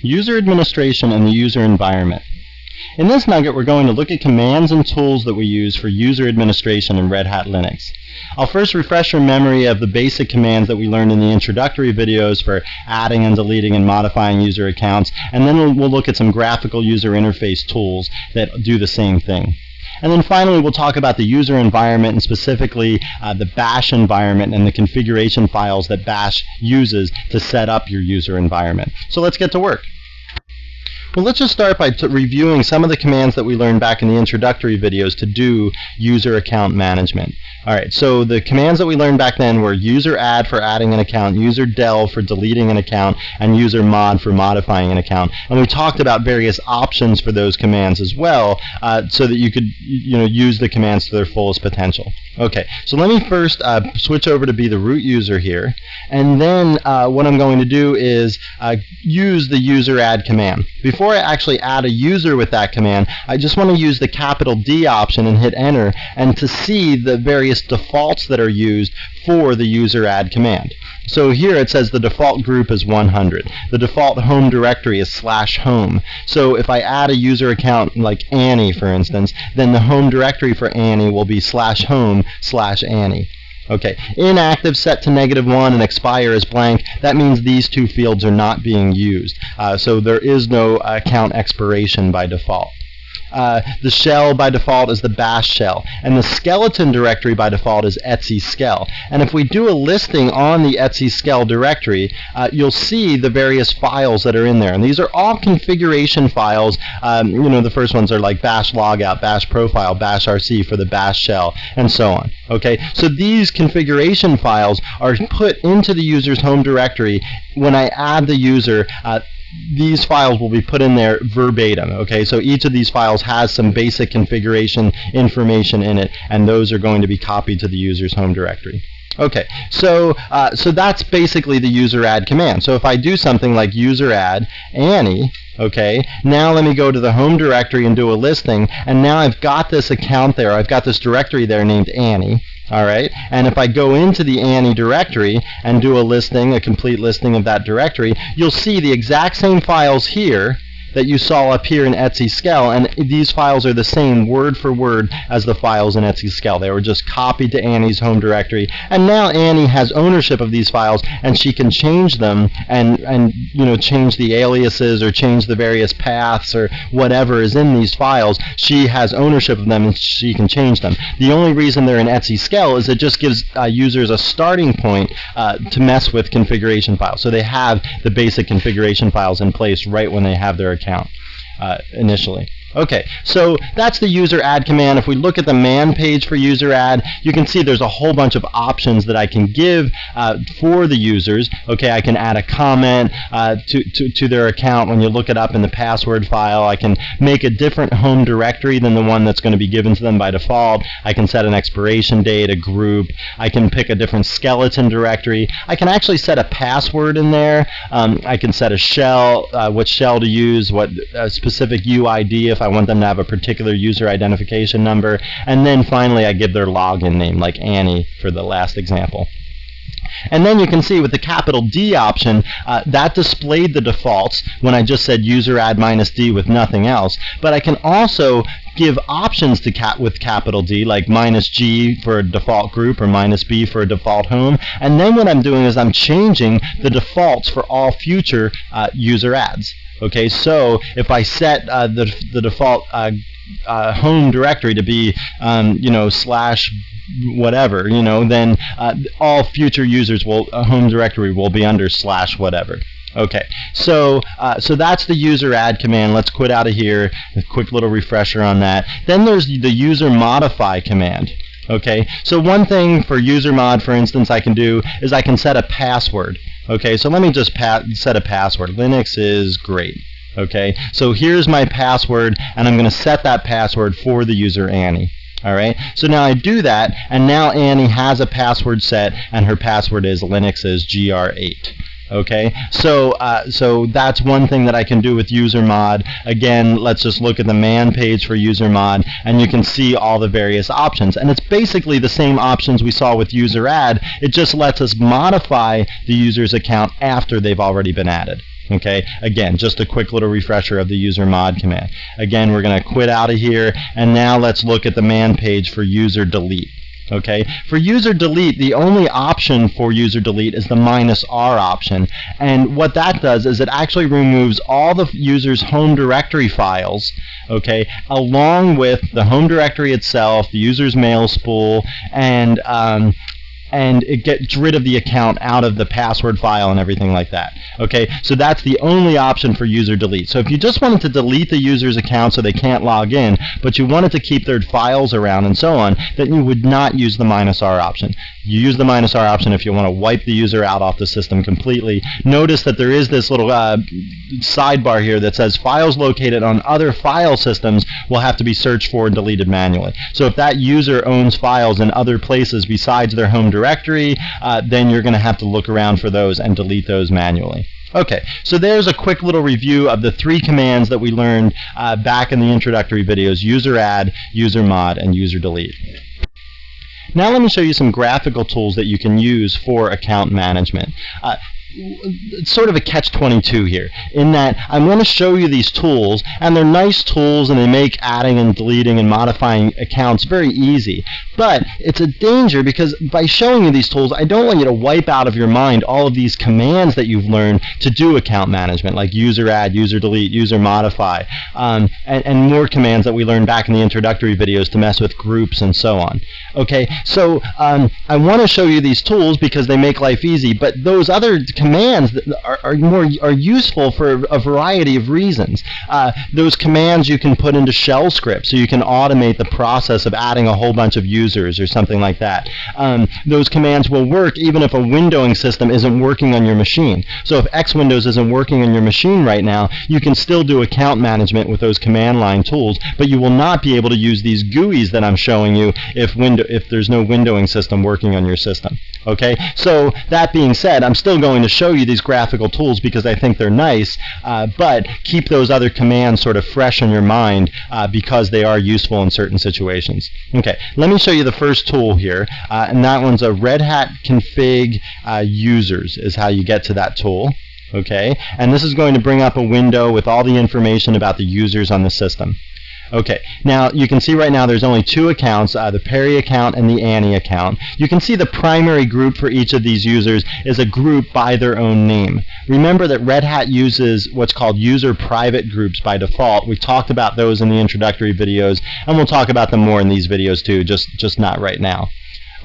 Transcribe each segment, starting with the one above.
User administration and the user environment. In this nugget, we're going to look at commands and tools that we use for user administration in Red Hat Linux. I'll first refresh your memory of the basic commands that we learned in the introductory videos for adding and deleting and modifying user accounts, and then we'll look at some graphical user interface tools that do the same thing. And then finally, we'll talk about the user environment, and specifically the bash environment and the configuration files that bash uses to set up your user environment. So let's get to work. Well, let's just start by reviewing some of the commands that we learned back in the introductory videos to do user account management. Alright, so the commands that we learned back then were user add for adding an account, user del for deleting an account, and user mod for modifying an account. And we talked about various options for those commands as well, so that you could use the commands to their fullest potential. Okay, so let me first switch over to be the root user here, and then what I'm going to do is use the user add command. Before I actually add a user with that command, I just want to use the capital D option and hit enter, and to see the various defaults that are used for the user add command. So here it says the default group is 100. The default home directory is /home. So if I add a user account like Annie, for instance, then the home directory for Annie will be /home/Annie. Okay, inactive set to -1 and expire is blank. That means these two fields are not being used. So there is no account expiration by default. The shell by default is the bash shell, and the skeleton directory by default is etc. And if we do a listing on the etc directory, you'll see the various files that are in there, and these are all configuration files. The first ones are like bash logout, bash profile, bash rc for the bash shell, and so on. Okay, so these configuration files are put into the user's home directory. When I add the user, these files will be put in there verbatim. Okay, so each of these files has some basic configuration information in it, and those are going to be copied to the user's home directory. Okay, so that's basically the user add command. So if I do something like user add Annie, okay, now let me go to the home directory and do a listing, and now I've got this account there, I've got this directory there named Annie. Alright, and if I go into the Annie directory and do a listing, a complete listing of that directory, you'll see the exact same files here that you saw up here in etc, and these files are the same word for word as the files in etc. They were just copied to Annie's home directory, and now Annie has ownership of these files, and she can change them and change the aliases or change the various paths or whatever is in these files. She has ownership of them and she can change them. The only reason they're in etc is it just gives users a starting point to mess with configuration files. So they have the basic configuration files in place right when they have their account initially. Okay, so that's the user add command. If we look at the man page for user add, you can see there's a whole bunch of options that I can give for the users. Okay, I can add a comment to their account when you look it up in the password file. I can make a different home directory than the one that's going to be given to them by default. I can set an expiration date, a group. I can pick a different skeleton directory. I can actually set a password in there. I can set a shell, what shell to use, what specific UID if I want them to have a particular user identification number, and then finally I give their login name, like Annie for the last example. And then you can see with the capital D option, that displayed the defaults when I just said user add -D with nothing else. But I can also give options to with capital D, like -G for a default group or -B for a default home. And then what I'm doing is I'm changing the defaults for all future user adds. Okay, so if I set the default home directory to be slash whatever, then all future users home directory will be under slash whatever. Okay, so that's the user add command. Let's quit out of here. A quick little refresher on that. Then there's the user modify command. Okay, so one thing for user mod, for instance, I can do is I can set a password. Okay, so let me just set a password. Linux is great. Okay, so here's my password, and I'm going to set that password for the user Annie. Alright, so now I do that, and now Annie has a password set, and her password is Linux is gr8. Okay, so that's one thing that I can do with user mod. Again, let's just look at the man page for user mod, and you can see all the various options. And it's basically the same options we saw with user add. It just lets us modify the user's account after they've already been added. Okay, again, just a quick little refresher of the user mod command. Again, we're going to quit out of here, and now let's look at the man page for user delete. Okay, for user delete, the only option for user delete is the -R option, and what that does is it actually removes all the user's home directory files, okay, along with the home directory itself, the user's mail spool, and it gets rid of the account out of the password file and everything like that. Okay, so that's the only option for user delete. So if you just wanted to delete the user's account so they can't log in, but you wanted to keep their files around and so on, then you would not use the -R option. You use the -R option if you want to wipe the user out off the system completely. Notice that there is this little sidebar here that says files located on other file systems will have to be searched for and deleted manually. So if that user owns files in other places besides their home directory, then you're going to have to look around for those and delete those manually. Okay, so there's a quick little review of the 3 commands that we learned back in the introductory videos: user add, user mod, and user delete. Now let me show you some graphical tools that you can use for account management. It's sort of a catch-22 here, in that I'm going to show you these tools, and they're nice tools, and they make adding and deleting and modifying accounts very easy. But it's a danger, because by showing you these tools, I don't want you to wipe out of your mind all of these commands that you've learned to do account management, like user add, user delete, user modify, and more commands that we learned back in the introductory videos to mess with groups and so on. Okay, so I want to show you these tools because they make life easy, but those other commands are useful for a variety of reasons. Those commands you can put into shell scripts, so you can automate the process of adding a whole bunch of users or something like that. Those commands will work even if a windowing system isn't working on your machine. So if X Windows isn't working on your machine right now, you can still do account management with those command line tools, but you will not be able to use these GUIs that I'm showing you if there's no windowing system working on your system. Okay, so that being said, I'm still going to show you these graphical tools because I think they're nice, but keep those other commands sort of fresh in your mind because they are useful in certain situations. Okay, let me show you the first tool here, and that one's a Red Hat config users is how you get to that tool. Okay, and this is going to bring up a window with all the information about the users on the system. Okay, now you can see right now there's only 2 accounts, the Perry account and the Annie account. You can see the primary group for each of these users is a group by their own name. Remember that Red Hat uses what's called user private groups by default. We talked about those in the introductory videos, and we'll talk about them more in these videos too, just not right now.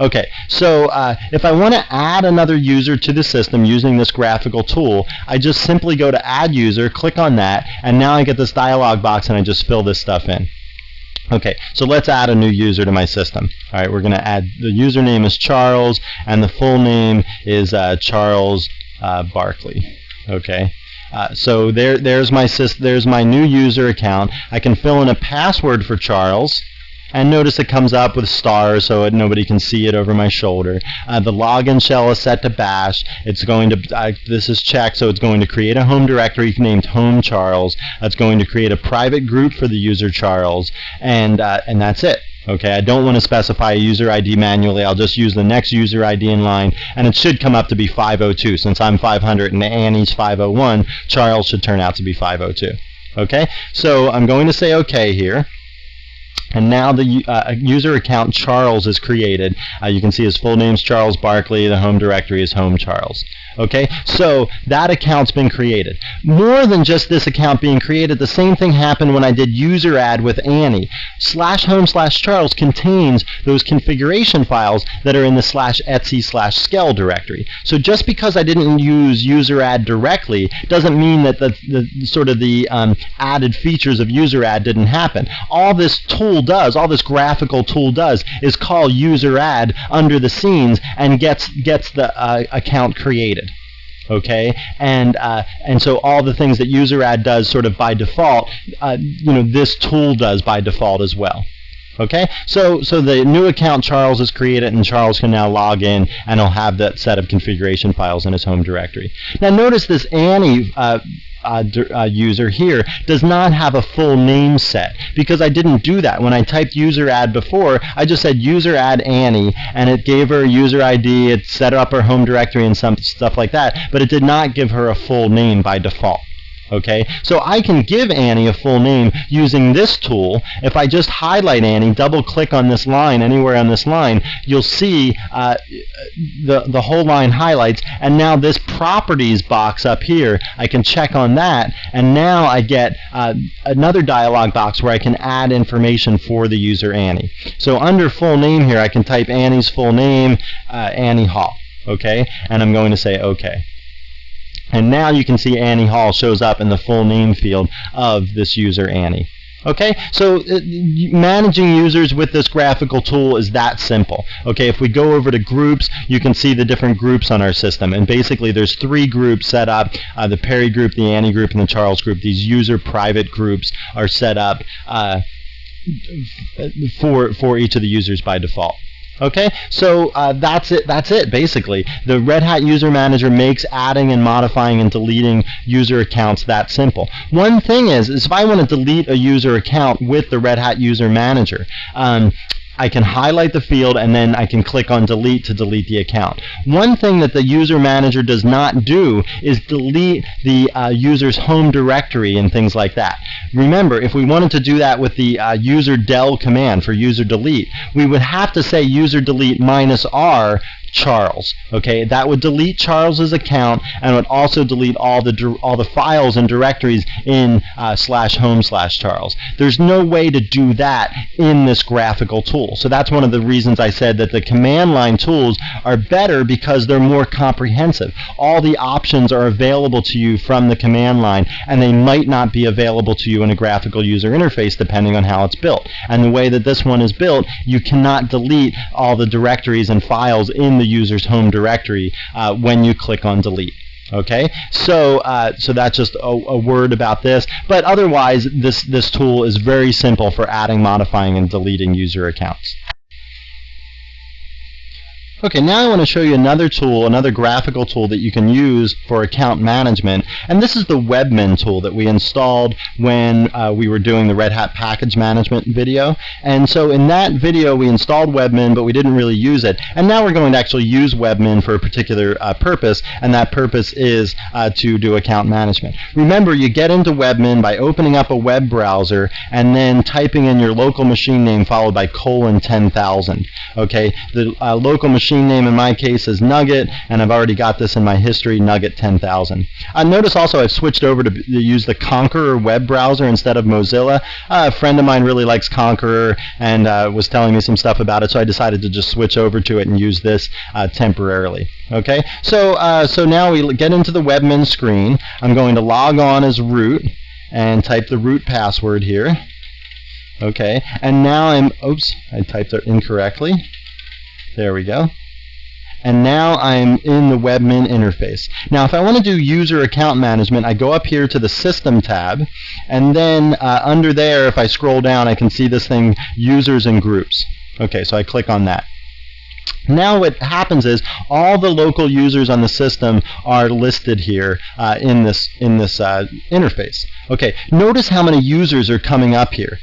Okay, so if I want to add another user to the system using this graphical tool, I just simply go to Add User, click on that, and now I get this dialog box and I just fill this stuff in. Okay, so let's add a new user to my system. All right, we're going to add, the username is Charles, and the full name is Charles Barkley. Okay. So there's my new user account. I can fill in a password for Charles. And notice it comes up with stars so nobody can see it over my shoulder. The login shell is set to bash. It's going to, this is checked, so it's going to create a home directory named Home Charles. That's going to create a private group for the user Charles, and that's it. Okay, I don't want to specify a user ID manually. I'll just use the next user ID in line, and it should come up to be 502. Since I'm 500 and Annie's 501, Charles should turn out to be 502. Okay, so I'm going to say OK here. And now the user account Charles is created. You can see his full name's Charles Barkley. The home directory is Home Charles. Okay, so that account's been created. More than just this account being created, the same thing happened when I did user add with Annie. /home/Charles contains those configuration files that are in the /etc/skell directory. So just because I didn't use user add directly doesn't mean that the added features of user add didn't happen. All this tool does, all this graphical tool does, is call user add under the scenes and gets the account created. Okay, and so all the things that user add does sort of by default, this tool does by default as well. Okay, so the new account Charles is created, and Charles can now log in, and he'll have that set of configuration files in his home directory. Now notice this Annie user here does not have a full name set, because I didn't do that. When I typed user add before, I just said user add Annie, and it gave her a user ID, it set up her home directory and some stuff like that, but it did not give her a full name by default. Okay, so I can give Annie a full name using this tool. If I just highlight Annie, double click on this line, anywhere on this line, you'll see the whole line highlights, and now this properties box up here, I can check on that, and now I get another dialog box where I can add information for the user Annie. So under full name here, I can type Annie's full name, Annie Hall, okay, and I'm going to say OK. And now you can see Annie Hall shows up in the full name field of this user Annie. Okay, so managing users with this graphical tool is that simple. Okay, if we go over to groups, you can see the different groups on our system. And basically there's 3 groups set up, the Perry group, the Annie group, and the Charles group. These user private groups are set up for each of the users by default. Okay, so that's it basically. The Red Hat User Manager makes adding and modifying and deleting user accounts that simple. One thing is if I want to delete a user account with the Red Hat User Manager, I can highlight the field and then I can click on delete to delete the account. One thing that the User Manager does not do is delete the user's home directory and things like that. Remember, if we wanted to do that with the user del command for user delete, we would have to say user delete -r Charles. Okay, that would delete Charles's account and would also delete all the files and directories in /home/Charles. There's no way to do that in this graphical tool. So that's one of the reasons I said that the command line tools are better, because they're more comprehensive. All the options are available to you from the command line, and they might not be available to you in a graphical user interface depending on how it's built. And the way that this one is built, you cannot delete all the directories and files in the user's home directory when you click on delete. Okay, so that's just a word about this. But otherwise, this tool is very simple for adding, modifying, and deleting user accounts. Okay, now I want to show you another tool, another graphical tool that you can use for account management, and this is the Webmin tool that we installed when we were doing the Red Hat package management video. And so in that video we installed Webmin, but we didn't really use it, and now we're going to actually use Webmin for a particular purpose, and that purpose is to do account management. Remember, you get into Webmin by opening up a web browser and then typing in your local machine name followed by :10,000. Okay, the local machine name in my case is Nugget, and I've already got this in my history, Nugget 10,000. Notice also I've switched over to use the Conqueror web browser instead of Mozilla. A friend of mine really likes Conqueror and was telling me some stuff about it, so I decided to just switch over to it and use this temporarily. Okay, so now we get into the Webmin screen. I'm going to log on as root and type the root password here. Okay, and now oops, I typed it incorrectly. There we go. And now I'm in the Webmin interface. Now if I want to do user account management, I go up here to the System tab, and then under there, if I scroll down, I can see this thing, Users and Groups. Okay, so I click on that. Now what happens is all the local users on the system are listed here in this interface. Okay, notice how many users are coming up here.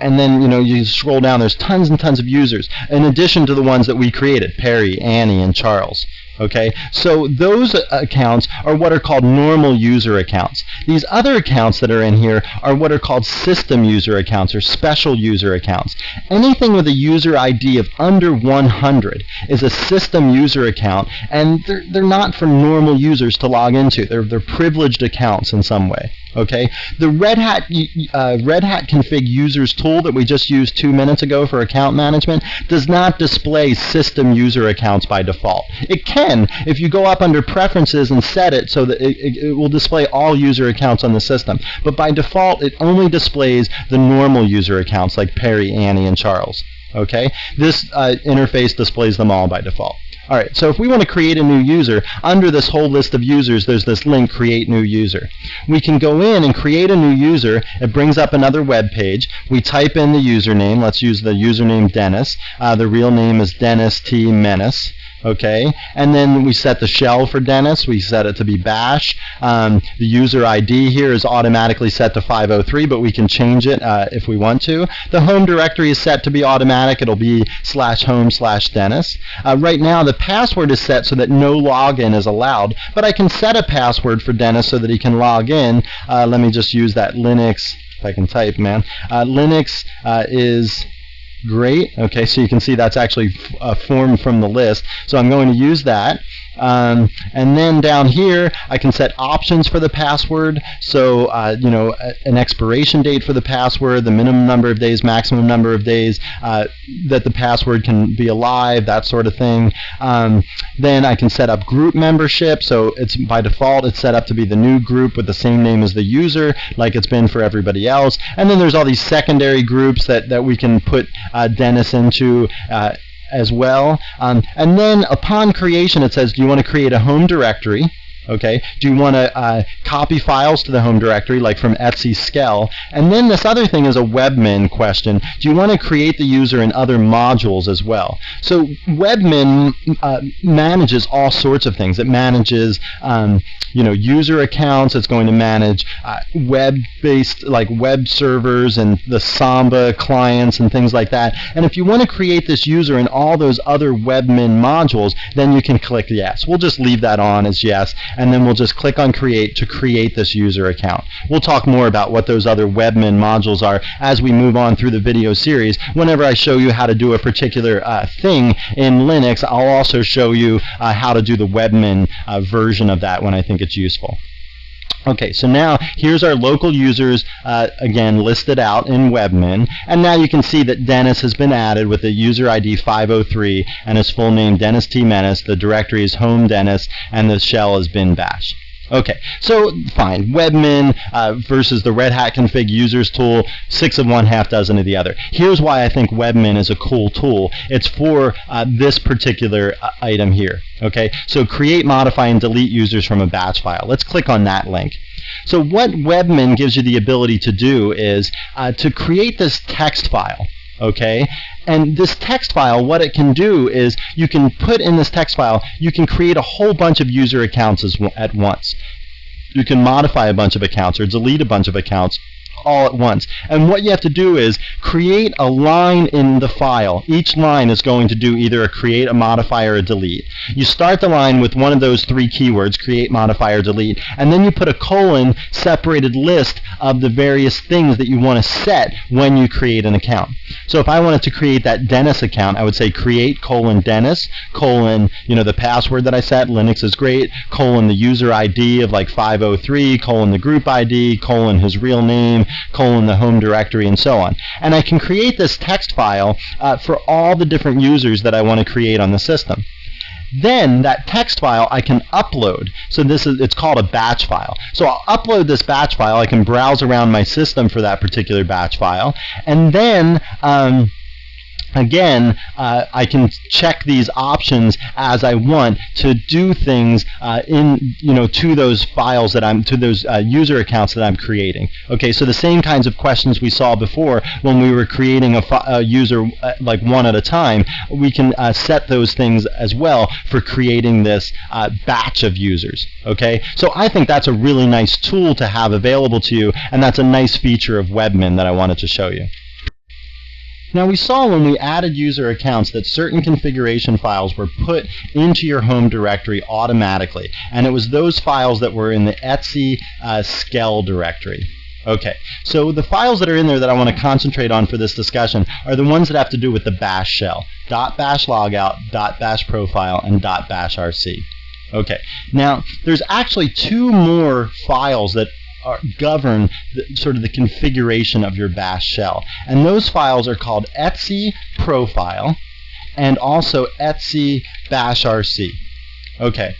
And then you scroll down, there's tons and tons of users in addition to the ones that we created, Perry, Annie, and Charles. Okay, so those accounts are what are called normal user accounts. These other accounts that are in here are what are called system user accounts or special user accounts. Anything with a user ID of under 100 is a system user account, and they're not for normal users to log into. They're privileged accounts in some way. Okay, the Red Hat config users tool that we just used 2 minutes ago for account management does not display system user accounts by default. It can if you go up under preferences and set it so that it will display all user accounts on the system, but by default it only displays the normal user accounts like Perry, Annie, and Charles. Okay, this interface displays them all by default. Alright, so if we want to create a new user, under this whole list of users, there's this link, Create New User. We can go in and create a new user. It brings up another web page. We type in the username. Let's use the username Dennis. The real name is Dennis T. Menace. Okay, and then we set the shell for Dennis. We set it to be bash. The user ID here is automatically set to 503, but we can change it if we want to. The home directory is set to be automatic. It'll be /home/Dennis. Right now, the password is set so that no login is allowed, but I can set a password for Dennis so that he can log in. Let me just use that Linux, if I can type, man. Linux is great. Okay, so you can see that's actually formed from the list. So I'm going to use that. And then down here, I can set options for the password. So, you know, an expiration date for the password, the minimum number of days, maximum number of days that the password can be alive, that sort of thing. Then I can set up group membership. So it's by default, it's set up to be the new group with the same name as the user, like it's been for everybody else. And then there's all these secondary groups that we can put Dennis into as well. And then upon creation, it says, do you want to create a home directory? Okay. Do you want to copy files to the home directory, like from RHCE CBT? And then this other thing is a webmin question. Do you want to create the user in other modules as well? So webmin manages all sorts of things. It manages you know, user accounts. It's going to manage web-based, like web servers and the Samba clients and things like that. And if you want to create this user in all those other webmin modules, then you can click yes. We'll just leave that on as yes, and then we'll just click on create to create this user account. We'll talk more about what those other webmin modules are as we move on through the video series. Whenever I show you how to do a particular thing in Linux, I'll also show you how to do the webmin version of that when I think it's useful. Okay, so now here's our local users, again, listed out in webmin. And now you can see that Dennis has been added with the user ID 503 and his full name Dennis T. Menace. The directory is home Dennis, and the shell has been bash. Okay, so fine. Webmin versus the Red Hat config users tool, 6 of one, half dozen of the other. Here's why I think Webmin is a cool tool. It's for this particular item here. Okay, so create, modify, and delete users from a batch file. Let's click on that link. So what Webmin gives you the ability to do is to create this text file. Okay, and this text file, what it can do is you can put in this text file, you can create a whole bunch of user accounts at once. You can modify a bunch of accounts or delete a bunch of accounts all at once. And what you have to do is create a line in the file. Each line is going to do either a create, a modify, or a delete. You start the line with one of those three keywords, create, modify, or delete, and then you put a colon separated list of the various things that you want to set when you create an account. So if I wanted to create that Dennis account, I would say create Dennis, the password that I set, Linux is great, the user ID of like 503, the group ID, his real name, the home directory, and so on. And I can create this text file for all the different users that I want to create on the system. Then that text file I can upload. So it's called a batch file. So I'll upload this batch file. I can browse around my system for that particular batch file. And then again, I can check these options as I want to do things to those files to those user accounts that I'm creating. Okay, so the same kinds of questions we saw before when we were creating a user like one at a time, we can set those things as well for creating this batch of users. Okay, so I think that's a really nice tool to have available to you, and that's a nice feature of Webmin that I wanted to show you. Now we saw when we added user accounts that certain configuration files were put into your home directory automatically, and it was those files that were in the RHCE CBT directory. Okay, so the files that are in there that I want to concentrate on for this discussion are the ones that have to do with the bash shell, .bash logout, .bash profile, and .bash RC. Okay, now there's actually two more files that govern sort of the configuration of your bash shell. And those files are called RHCE profile and also RHCE bash RC. Okay.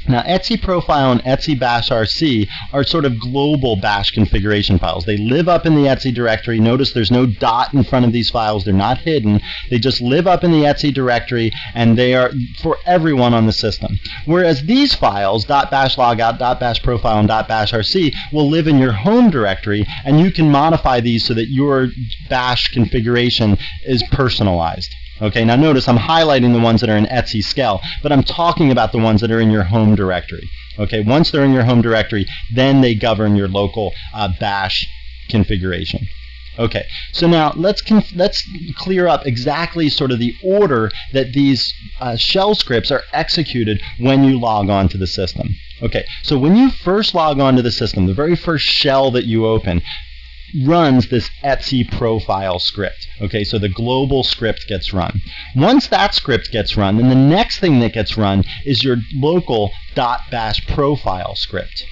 Now, RHCE profile and RHCE bash RC are sort of global bash configuration files. They live up in the RHCE directory. Notice there's no dot in front of these files. They're not hidden. They just live up in the RHCE directory, and they are for everyone on the system. Whereas these files, .bash logout, .bash profile, and .bash RC, will live in your home directory, and you can modify these so that your bash configuration is personalized. Okay, now notice I'm highlighting the ones that are in RHCE Scale, but I'm talking about the ones that are in your home directory. Okay, once they're in your home directory, then they govern your local bash configuration. Okay, so now let's clear up exactly sort of the order that these shell scripts are executed when you log on to the system. Okay, so when you first log on to the system, the very first shell that you open runs this RHCE profile script. Okay, so the global script gets run. Once that script gets run, then the next thing that gets run is your local .bash profile script.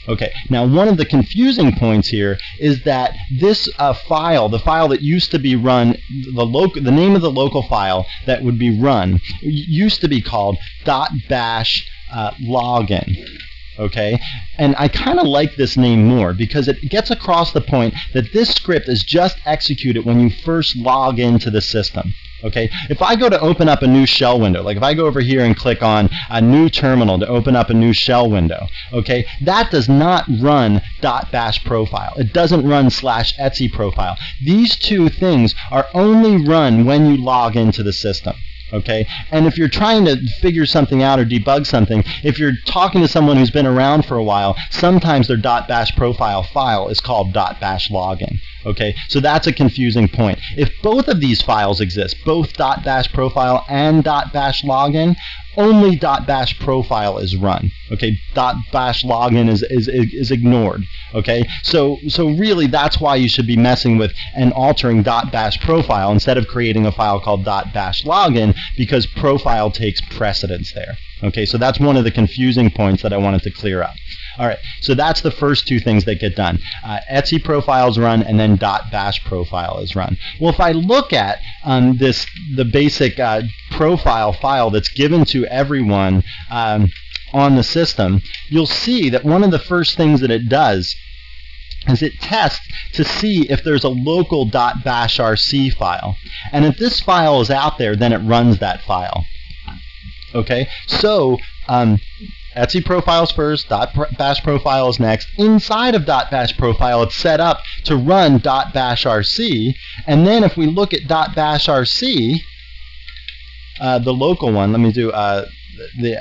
Okay, now one of the confusing points here is that this file, the file that used to be run, the name of the local file that would be run used to be called .bash login. Okay, and I kind of like this name more because it gets across the point that this script is just executed when you first log into the system. Okay, if I go to open up a new shell window, like if I go over here and click on a new terminal to open up a new shell window, okay, that does not run .bash profile. It doesn't run /RHCE profile. These two things are only run when you log into the system. Okay, and if you're trying to figure something out or debug something, if you're talking to someone who's been around for a while, sometimes their .bash profile file is called .bash login. Okay, so that's a confusing point. If both of these files exist, both .bash profile and .bash login, only .bash profile is run. Okay, .bash login is ignored. Okay, so really that's why you should be messing with and altering .bash profile instead of creating a file called .bash login, because profile takes precedence there. Okay, so that's one of the confusing points that I wanted to clear up. All right, so that's the first two things that get done. RHCE profile is run, and then .bash profile is run. Well, if I look at the basic profile file that's given to everyone on the system, you'll see that one of the first things that it does is it tests to see if there's a local .bashrc file. And if this file is out there, then it runs that file. Okay, so RHCE profiles first, .bash profile is next. Inside of .bash profile, it's set up to run .bashrc, and then if we look at .bashrc, the local one, let me do the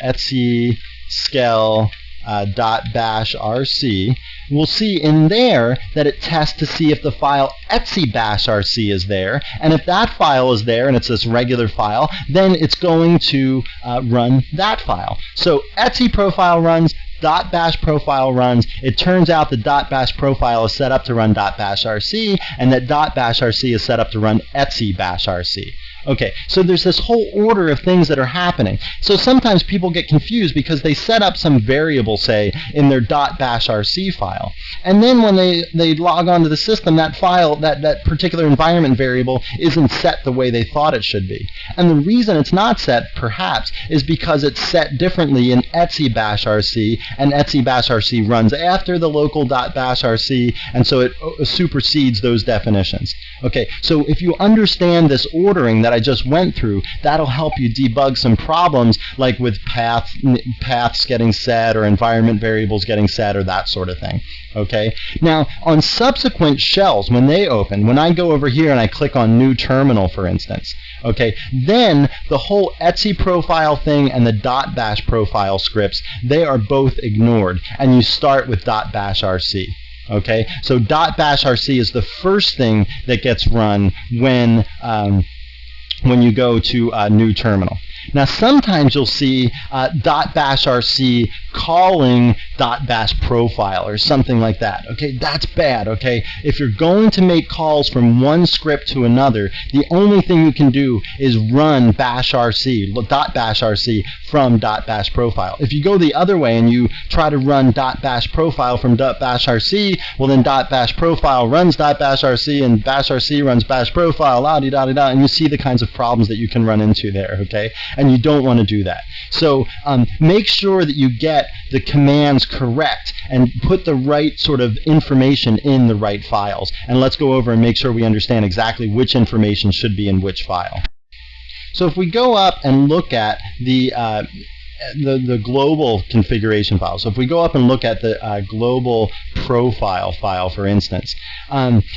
RHCE Scale .bashrc, we'll see in there that it tests to see if the file RHCE bashrc is there, and if that file is there and it's this regular file, then it's going to run that file. So RHCE profile runs, .bash profile runs. It turns out the .bash profile is set up to run .bashrc, and that .bashrc is set up to run RHCE bashrc. Okay, so there's this whole order of things that are happening. So sometimes people get confused because they set up some variable, say, in their .bashrc file. And then when they log onto the system, that file, that particular environment variable isn't set the way they thought it should be. And the reason it's not set, perhaps, is because it's set differently in RHCE bashrc, and RHCE bashrc runs after the local .bashrc, and so it supersedes those definitions. Okay, so if you understand this ordering that I just went through, that'll help you debug some problems like with paths getting set or environment variables getting set or that sort of thing. Okay, now on subsequent shells, when they open, when I go over here and I click on new terminal, for instance, okay, then the whole RHCE profile thing and the .bash profile scripts, they are both ignored, and you start with .bashrc. Okay, so .bashrc is the first thing that gets run when you go to a new terminal. Now sometimes you'll see .bashrc calling .bash profile or something like that. Okay, that's bad. Okay, if you're going to make calls from one script to another, the only thing you can do is run bashrc, .bashrc from .bash profile. If you go the other way and you try to run .bash profile from .bashrc, well then .bash profile runs .bashrc and bashrc runs bash profile, la-di-da-di-da, and you see the kinds of problems that you can run into there. Okay, and you don't want to do that. So make sure that you get the commands correct and put the right sort of information in the right files. And let's go over and make sure we understand exactly which information should be in which file. So if we go up and look at the the global configuration file. So if we go up and look at the global profile file, for instance,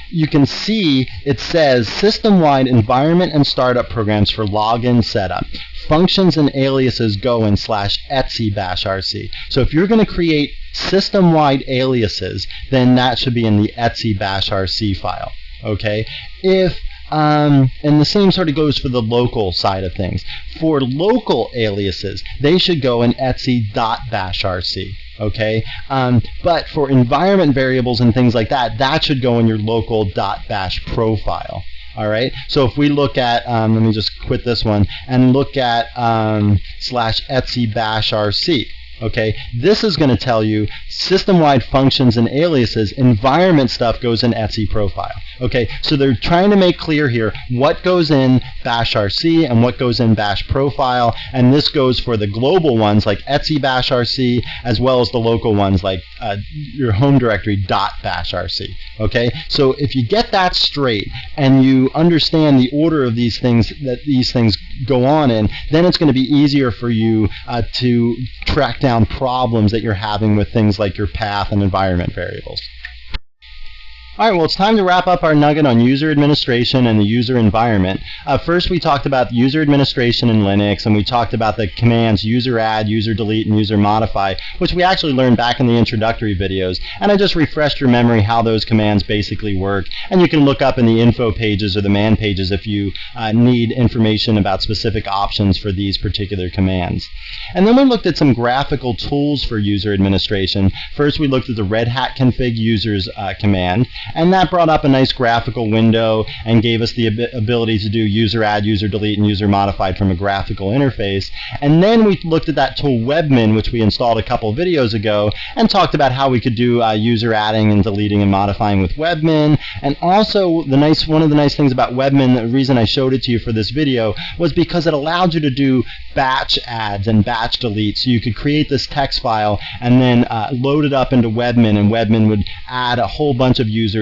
you can see it says system-wide environment and startup programs for login setup. Functions and aliases go in /etc/rc. So if you're going to create system-wide aliases, then that should be in the etc/rc file. Okay? And the same sort of goes for the local side of things. For local aliases, they should go in etc.bashrc. Okay, but for environment variables and things like that, that should go in your local .bash profile. All right, so if we look at, let me just quit this one and look at /etc/bashrc. Okay, this is going to tell you system-wide functions and aliases. Environment stuff goes in etc profile. Okay, so they're trying to make clear here what goes in bashrc and what goes in bash profile, and this goes for the global ones like etc/bashrc as well as the local ones like your home directory .bashrc. Okay, so if you get that straight and you understand the order of these things that these things go on in, then it's going to be easier for you to track down problems that you're having with things like your path and environment variables. All right, well, it's time to wrap up our nugget on user administration and the user environment. First, we talked about user administration in Linux, and we talked about the commands user add, user delete, and user modify, which we actually learned back in the introductory videos. And I just refreshed your memory how those commands basically work. And you can look up in the info pages or the man pages if you need information about specific options for these particular commands. And then we looked at some graphical tools for user administration. First, we looked at the Red Hat config users command. And that brought up a nice graphical window and gave us the ability to do user add, user delete, and user modified from a graphical interface. And then we looked at that tool Webmin, which we installed a couple of videos ago, and talked about how we could do user adding and deleting and modifying with Webmin. And also, one of the nice things about Webmin, the reason I showed it to you for this video, was because it allowed you to do batch adds and batch deletes. So you could create this text file and then load it up into Webmin, and Webmin would add a whole bunch of users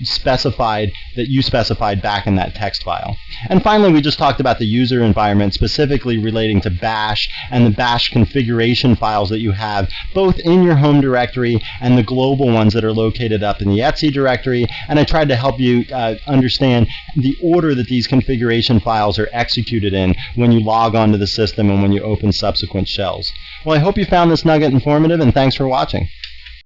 specified that you specified back in that text file. And finally, we just talked about the user environment, specifically relating to bash and the bash configuration files that you have both in your home directory and the global ones that are located up in the etc directory. And I tried to help you understand the order that these configuration files are executed in when you log onto the system and when you open subsequent shells. Well, I hope you found this nugget informative, and thanks for watching.